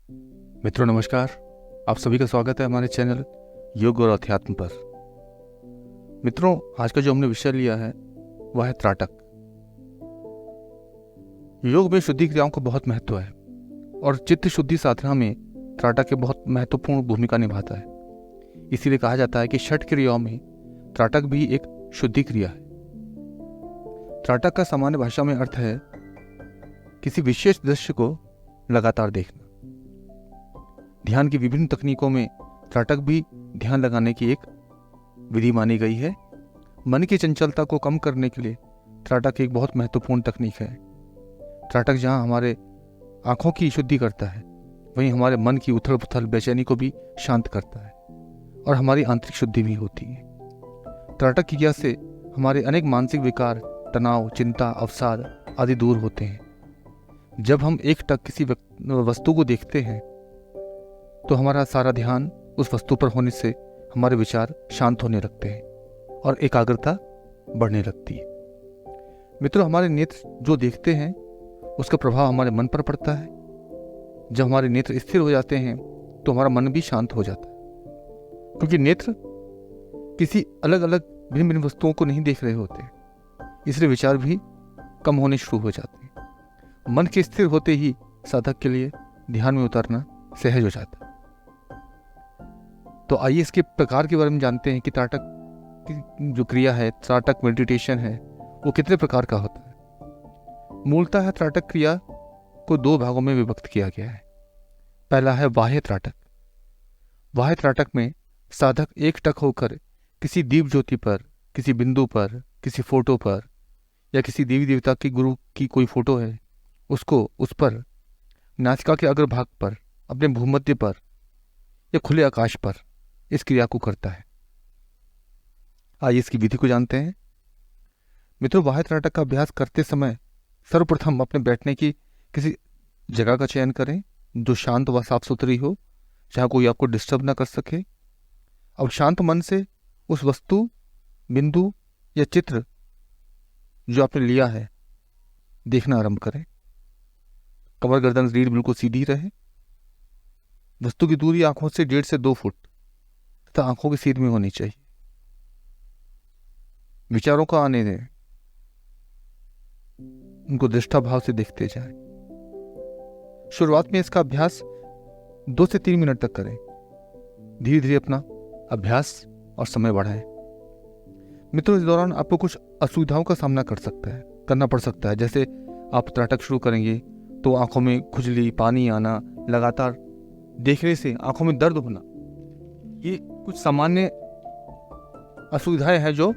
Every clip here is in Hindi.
मित्रों नमस्कार। आप सभी का स्वागत है हमारे चैनल योग और अध्यात्म पर। मित्रों, आज का जो हमने विषय लिया है वह है त्राटक। योग में शुद्धि क्रियाओं को बहुत महत्व है और चित्त शुद्धि साधना में त्राटक एक बहुत महत्वपूर्ण भूमिका निभाता है। इसीलिए कहा जाता है कि षट क्रियाओं में त्राटक भी एक शुद्धि क्रिया है। त्राटक का सामान्य भाषा में अर्थ है किसी विशेष दृश्य को लगातार देखना। ध्यान की विभिन्न तकनीकों में त्राटक भी ध्यान लगाने की एक विधि मानी गई है। मन की चंचलता को कम करने के लिए त्राटक एक बहुत महत्वपूर्ण तकनीक है। त्राटक जहाँ हमारे आंखों की शुद्धि करता है, वहीं हमारे मन की उथल पुथल बेचैनी को भी शांत करता है और हमारी आंतरिक शुद्धि भी होती है। त्राटक क्रिया से हमारे अनेक मानसिक विकार, तनाव, चिंता, अवसाद आदि दूर होते हैं। जब हम एक टक किसी वस्तु को देखते हैं तो हमारा सारा ध्यान उस वस्तु पर होने से हमारे विचार शांत होने लगते हैं और एकाग्रता बढ़ने लगती है। मित्रों, हमारे नेत्र जो देखते हैं उसका प्रभाव हमारे मन पर पड़ता है। जब हमारे नेत्र स्थिर हो जाते हैं तो हमारा मन भी शांत हो जाता है, क्योंकि नेत्र किसी अलग अलग भिन्न भिन्न वस्तुओं को नहीं देख रहे होते, इसलिए विचार भी कम होने शुरू हो जाते हैं। मन के स्थिर होते ही साधक के लिए ध्यान में उतरना सहज हो जाता है। तो आइए इसके प्रकार के बारे में जानते हैं कि त्राटक की जो क्रिया है, त्राटक मेडिटेशन है, वो कितने प्रकार का होता है। मूलतः त्राटक क्रिया को दो भागों में विभक्त किया गया है। पहला है बाह्य त्राटक। बाह्य त्राटक में साधक एक टक होकर किसी दीप ज्योति पर, किसी बिंदु पर, किसी फोटो पर या किसी देवी देवता की गुरु की कोई फोटो है उसको उस पर, नासिका के अग्रभाग पर, अपने भूमध्य पर या खुले आकाश पर इस क्रिया को करता है। आइए इसकी विधि को जानते हैं। मित्रों, बाह्य त्राटक का अभ्यास करते समय सर्वप्रथम अपने बैठने की किसी जगह का चयन करें जो शांत व साफ सुथरी हो, जहाँ कोई आपको डिस्टर्ब ना कर सके। अब शांत मन से उस वस्तु, बिंदु या चित्र जो आपने लिया है देखना आरंभ करें। कमर गर्दन रीढ़ बिल्कुल सीधी रहे। वस्तु की दूरी आंखों से 1.5 से 2 फुट तथा आंखों की सीध में होनी चाहिए। विचारों को आने दें, उनको दृष्टा भाव से देखते जाएं। शुरुआत में इसका अभ्यास 2 से 3 मिनट तक करें। धीरे धीरे अपना अभ्यास और समय बढ़ाएं। मित्रों, इस दौरान आपको कुछ असुविधाओं का सामना करना पड़ सकता है। जैसे आप त्राटक शुरू करेंगे तो आंखों में खुजली, पानी आना, लगातार देखने से आंखों में दर्द होना, ये कुछ सामान्य असुविधाएं हैं जो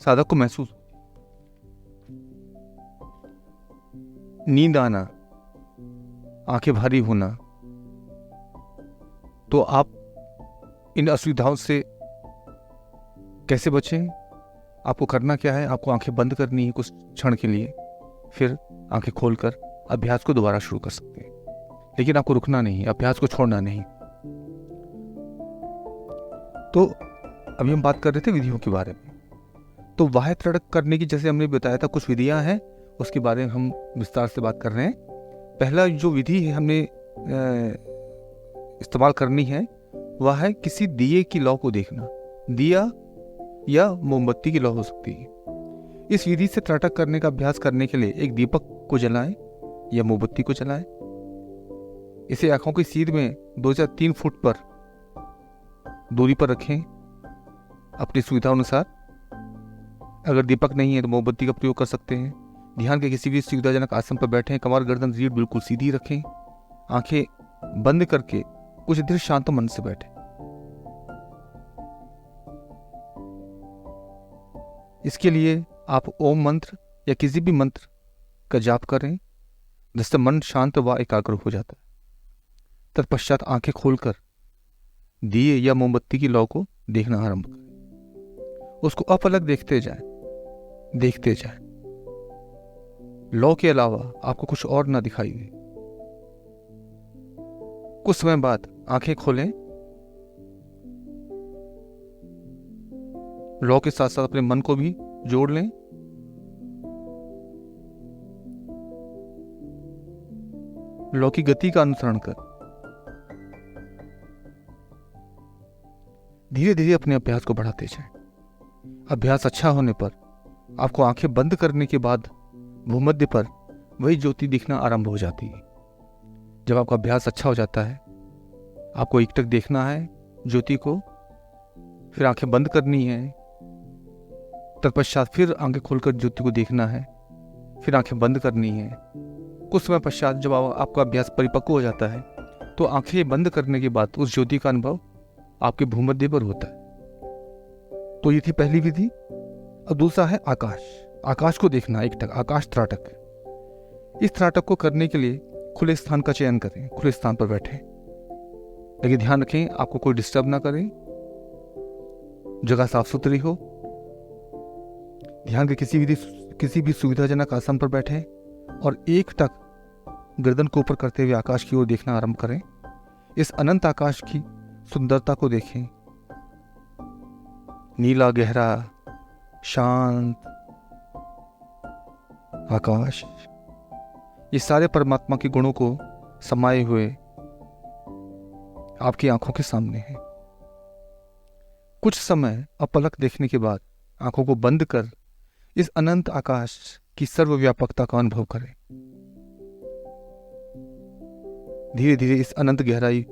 साधक को महसूस होती है। नींद आना, आंखें भारी होना, तो आप इन असुविधाओं से कैसे बचें? आपको करना क्या है? आपको आंखें बंद करनी है कुछ क्षण के लिए, फिर आंखें खोलकर अभ्यास को दोबारा शुरू कर सकते हैं। लेकिन आपको रुकना नहीं, अभ्यास को छोड़ना नहीं। तो अभी हम बात कर रहे थे विधियों के बारे में। तो बाह्य त्राटक करने की, जैसे हमने बताया था, कुछ विधियां हैं, उसके बारे में हम विस्तार से बात कर रहे हैं। पहला जो विधि है हमने इस्तेमाल करनी है वह है किसी दिए की लौ को देखना। दिया या मोमबत्ती की लौ हो सकती है। इस विधि से त्राटक करने का अभ्यास करने के लिए एक दीपक को जलाएं या मोमबत्ती को जलाएं। इसे आंखों की सीध में 2 से 3 फुट पर दूरी पर रखें अपनी सुविधा अनुसार। अगर दीपक नहीं है तो मोमबत्ती का प्रयोग कर सकते हैं। ध्यान के किसी भी सुविधाजनक आसन पर बैठें। कमर गर्दन रीढ़ बिल्कुल सीधी रखें। आंखें बंद करके कुछ देर शांत मन से बैठें। इसके लिए आप ओम मंत्र या किसी भी मंत्र का जाप करें, जिससे मन शांत व एकाग्र हो जाता है। तत्पश्चात आंखें खोलकर दिए या मोमबत्ती की लौ को देखना आरंभ करें। उसको अपलक देखते जाएं। लौ के अलावा आपको कुछ और ना दिखाई दे। कुछ समय बाद आंखें खोलें। लौ के साथ साथ अपने मन को भी जोड़ लें। लौ की गति का अनुसरण कर धीरे धीरे अपने अभ्यास को बढ़ाते जाएं। अभ्यास अच्छा होने पर आपको आंखें बंद करने के बाद भूमध्य पर वही ज्योति दिखना आरंभ हो जाती है। जब आपका अभ्यास अच्छा हो जाता है, आपको एकटक देखना है ज्योति को, फिर आंखें बंद करनी है, तत्पश्चात फिर आंखें खोलकर ज्योति को देखना है, फिर आंखें बंद करनी है। कुछ समय पश्चात जब आपका अभ्यास परिपक्व हो जाता है तो आंखें बंद करने के बाद उस ज्योति का अनुभव आपके भूमध्य पर होता है। तो ये थी पहली विधि। अब दूसरा है आकाश। आकाश को देखना, एकटक, आकाश त्राटक। इस त्राटक को करने के लिए खुले स्थान का चयन करें, खुले स्थान पर बैठें, लेकिन ध्यान रखें आपको कोई डिस्टर्ब ना करें, जगह साफ सुथरी हो। ध्यान के किसी भी सुविधाजनक आसन पर बैठें और एकटक गर्दन को ऊपर करते हुए आकाश की ओर देखना आरंभ करें। इस अनंत आकाश की सुंदरता को देखें। नीला, गहरा, शांत आकाश, ये सारे परमात्मा के गुणों को समाये हुए आपकी आंखों के सामने हैं। कुछ समय अपलक देखने के बाद आंखों को बंद कर इस अनंत आकाश की सर्वव्यापकता का अनुभव करें। धीरे धीरे इस अनंत गहराई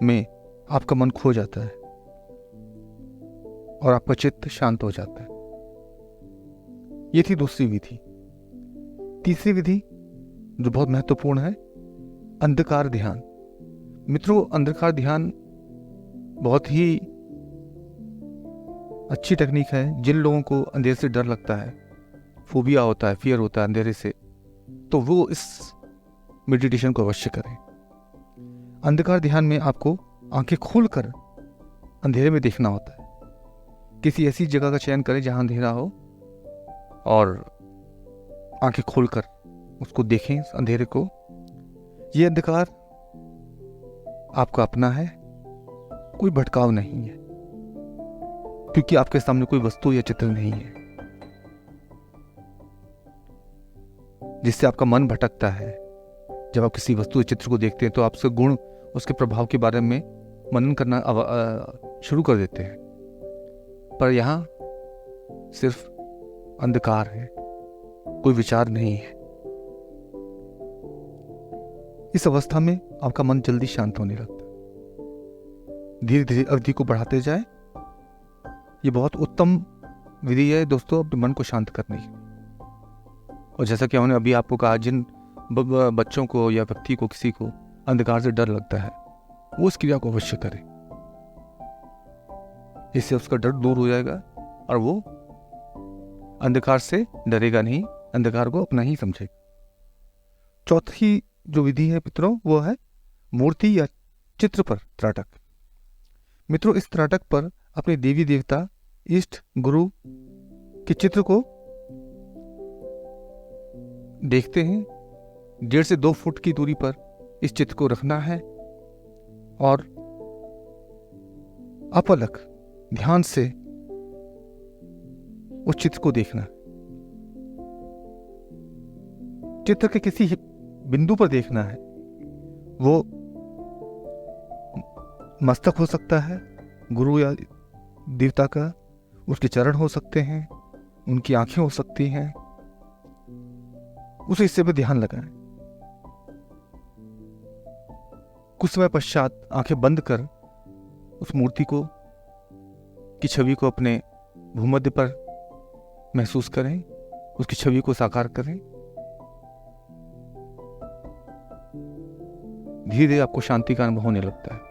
में आपका मन खो जाता है और आपका चित्त शांत हो जाता है। ये थी दूसरी विधि। तीसरी विधि जो बहुत महत्वपूर्ण है, अंधकार ध्यान। मित्रों, अंधकार ध्यान बहुत ही अच्छी टेक्निक है। जिन लोगों को अंधेरे से डर लगता है, फोबिया होता है, फियर होता है अंधेरे से, तो वो इस मेडिटेशन को अवश्य करें। अंधकार ध्यान में आपको आंखें खोलकर अंधेरे में देखना होता है। किसी ऐसी जगह का चयन करें जहां अंधेरा हो और आंखें खोलकर उसको देखें, अंधेरे को। ये अंधकार आपका अपना है, कोई भटकाव नहीं है, क्योंकि आपके सामने कोई वस्तु या चित्र नहीं है जिससे आपका मन भटकता है। जब आप किसी वस्तु या चित्र को देखते हैं तो आपसे गुण, उसके प्रभाव के बारे में मनन करना शुरू कर देते हैं, पर यहाँ सिर्फ अंधकार है, कोई विचार नहीं है। इस अवस्था में आपका मन जल्दी शांत होने लगता है। धीरे धीरे अवधि को बढ़ाते जाए। ये बहुत उत्तम विधि है दोस्तों अपने मन को शांत करने की। और जैसा कि हमने अभी आपको कहा, जिन बच्चों को या व्यक्ति को, किसी को अंधकार से डर लगता है, वो इस क्रिया को अवश्य करे। इससे उसका डर दूर हो जाएगा और वो अंधकार से डरेगा नहीं, अंधकार को अपना ही समझेगा। चौथी जो विधि है मित्रों, वो है मूर्ति या चित्र पर त्राटक। मित्रों, इस त्राटक पर अपने देवी देवता, इष्ट, गुरु के चित्र को देखते हैं। 1.5 से 2 फुट की दूरी पर इस चित्र को रखना है और अपलक ध्यान से उस चित्र को देखना। चित्र के किसी बिंदु पर देखना है। वो मस्तक हो सकता है गुरु या देवता का, उसके चरण हो सकते हैं, उनकी आंखें हो सकती हैं। उस हिस्से पर ध्यान लगाएं। कुछ समय पश्चात आंखें बंद कर उस मूर्ति को, की छवि को अपने भूमध्य पर महसूस करें, उसकी छवि को साकार करें। धीरे धीरे आपको शांति का अनुभव होने लगता है।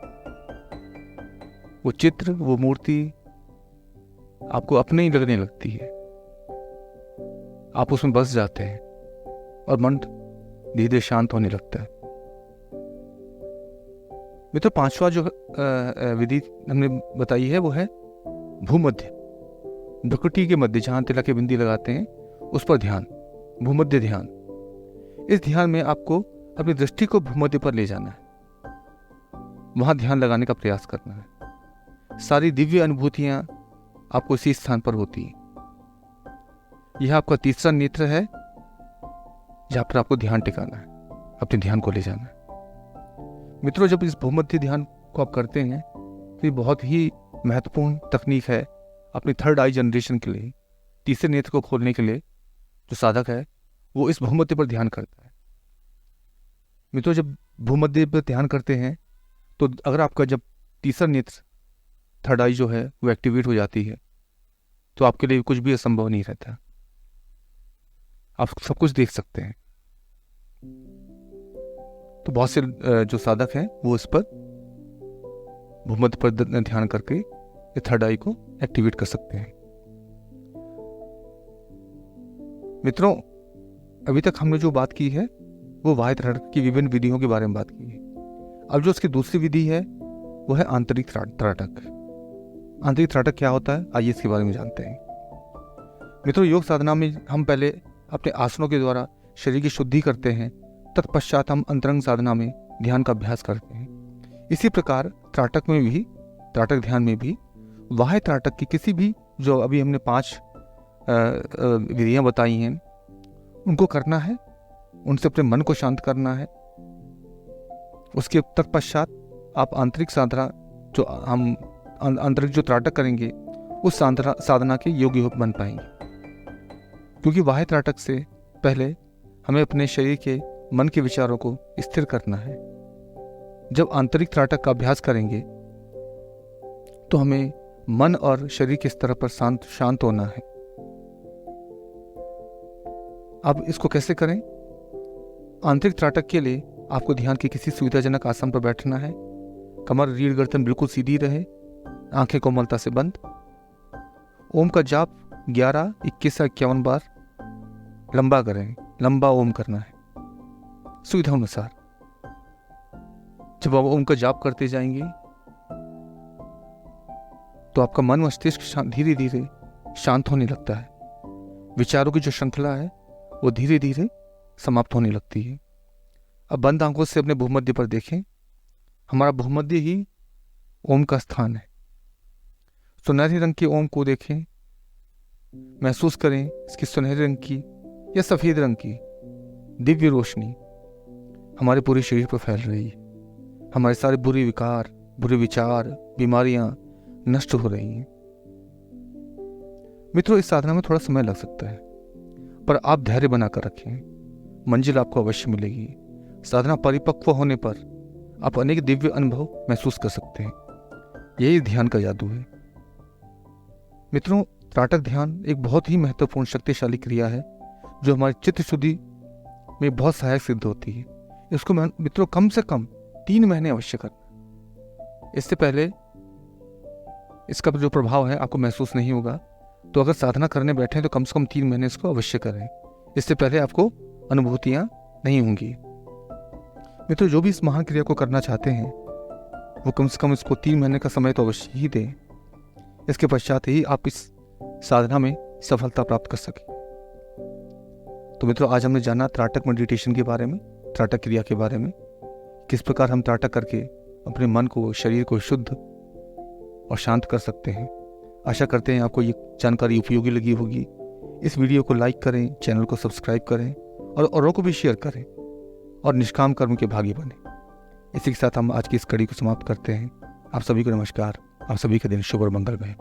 वो चित्र, वो मूर्ति आपको अपने ही लगने लगती है। आप उसमें बस जाते हैं और मन धीरे धीरे शांत होने लगता है। मित्रों, 5वां जो विधि हमने बताई है वो है भूमध्य, भ्रुकुटी के मध्य, जहां तिलक के बिंदी लगाते हैं उस पर ध्यान, भूमध्य ध्यान। इस ध्यान में आपको अपनी दृष्टि को भूमध्य पर ले जाना है, वहां ध्यान लगाने का प्रयास करना है। सारी दिव्य अनुभूतियां आपको इसी स्थान पर होती हैं। यह आपका तीसरा नेत्र है जहां पर आपको ध्यान टिकाना है, अपने ध्यान को ले जाना है। मित्रों, जब इस भूमध्य ध्यान को आप करते हैं तो ये बहुत ही महत्वपूर्ण तकनीक है अपनी थर्ड आई जनरेशन के लिए, तीसरे नेत्र को खोलने के लिए जो साधक है वो इस भूमध्य पर ध्यान करता है। मित्रों, जब भूमध्य पर ध्यान करते हैं तो अगर आपका जब तीसरा नेत्र थर्ड आई जो है वो एक्टिवेट हो जाती है तो आपके लिए कुछ भी असंभव नहीं रहता, आप सब कुछ देख सकते हैं। तो बहुत से जो साधक हैं वो इस पर भूमध्य पर ध्यान करके ये थर्ड आई को एक्टिवेट कर सकते हैं। मित्रों, अभी तक हमने जो बात की है वो बाह्य त्राटक की विभिन्न विधियों के बारे में बात की है। अब जो उसकी दूसरी विधि है वो है आंतरिक त्राटक। आंतरिक त्राटक क्या होता है, आइए इसके बारे में जानते हैं। मित्रों, योग साधना में हम पहले अपने आसनों के द्वारा शरीर की शुद्धि करते हैं, तत्पश्चात हम अंतरंग साधना में ध्यान का अभ्यास करते हैं। इसी प्रकार त्राटक ध्यान में भी बाह्य त्राटक की किसी भी जो अभी हमने 5 विधियां बताई हैं उनको करना है, उनसे अपने मन को शांत करना है। उसके तत्पश्चात आप आंतरिक साधना जो हम आंतरिक जो त्राटक करेंगे उस साधना के योग्य बन पाएंगे, क्योंकि बाह्य त्राटक से पहले हमें अपने शरीर के मन के विचारों को स्थिर करना है। जब आंतरिक त्राटक का अभ्यास करेंगे तो हमें मन और शरीर के स्तर पर शांत होना है। अब इसको कैसे करें? आंतरिक त्राटक के लिए आपको ध्यान के किसी सुविधाजनक आसन पर बैठना है। कमर, रीढ़, गर्दन बिल्कुल सीधी रहे, आंखें कोमलता से बंद। ओम का जाप 11, 21 या 51 बार लंबा करें, लंबा ओम करना है सुविधा अनुसार। जब आप ओम का जाप करते जाएंगे तो आपका मन मस्तिष्क धीरे धीरे शांत होने लगता है, विचारों की जो श्रृंखला है वो धीरे धीरे समाप्त होने लगती है। अब बंद आंखों से अपने भूमध्य पर देखें। हमारा भूमध्य ही ओम का स्थान है। सुनहरे रंग के ओम को देखें, महसूस करें इसकी सुनहरे रंग की या सफेद रंग की दिव्य रोशनी हमारे पूरे शरीर पर फैल रही है। हमारे सारे बुरे विकार, बुरे विचार, बीमारियां नष्ट हो रही हैं। मित्रों, इस साधना में थोड़ा समय लग सकता है, पर आप धैर्य बनाकर रखें, मंजिल आपको अवश्य मिलेगी। साधना परिपक्व होने पर आप अनेक दिव्य अनुभव महसूस कर सकते हैं। यही ध्यान का जादू है। मित्रों, त्राटक ध्यान एक बहुत ही महत्वपूर्ण शक्तिशाली क्रिया है जो हमारी चित्त शुद्धि में बहुत सहायक सिद्ध होती है। इसको मित्रों कम से कम 3 महीने अवश्य करना। इससे पहले इसका जो प्रभाव है आपको महसूस नहीं होगा। तो अगर साधना करने बैठे तो कम से कम 3 महीने इसको अवश्य करें। इससे पहले आपको अनुभूतियां नहीं होंगी। मित्रों, जो भी इस महान क्रिया को करना चाहते हैं वो कम से कम इसको 3 महीने का समय तो अवश्य ही दें। इसके पश्चात ही आप इस साधना में सफलता प्राप्त कर सकें। तो मित्रों, आज हमने जाना त्राटक मेडिटेशन के बारे में, त्राटक क्रिया के बारे में, किस प्रकार हम त्राटक करके अपने मन को, शरीर को शुद्ध और शांत कर सकते हैं। आशा करते हैं आपको ये जानकारी उपयोगी लगी होगी। इस वीडियो को लाइक करें, चैनल को सब्सक्राइब करें और औरों को भी शेयर करें और निष्काम कर्म के भागी बने। इसी के साथ हम आज की इस कड़ी को समाप्त करते हैं। आप सभी को नमस्कार। आप सभी का दिन शुभ और मंगलमय।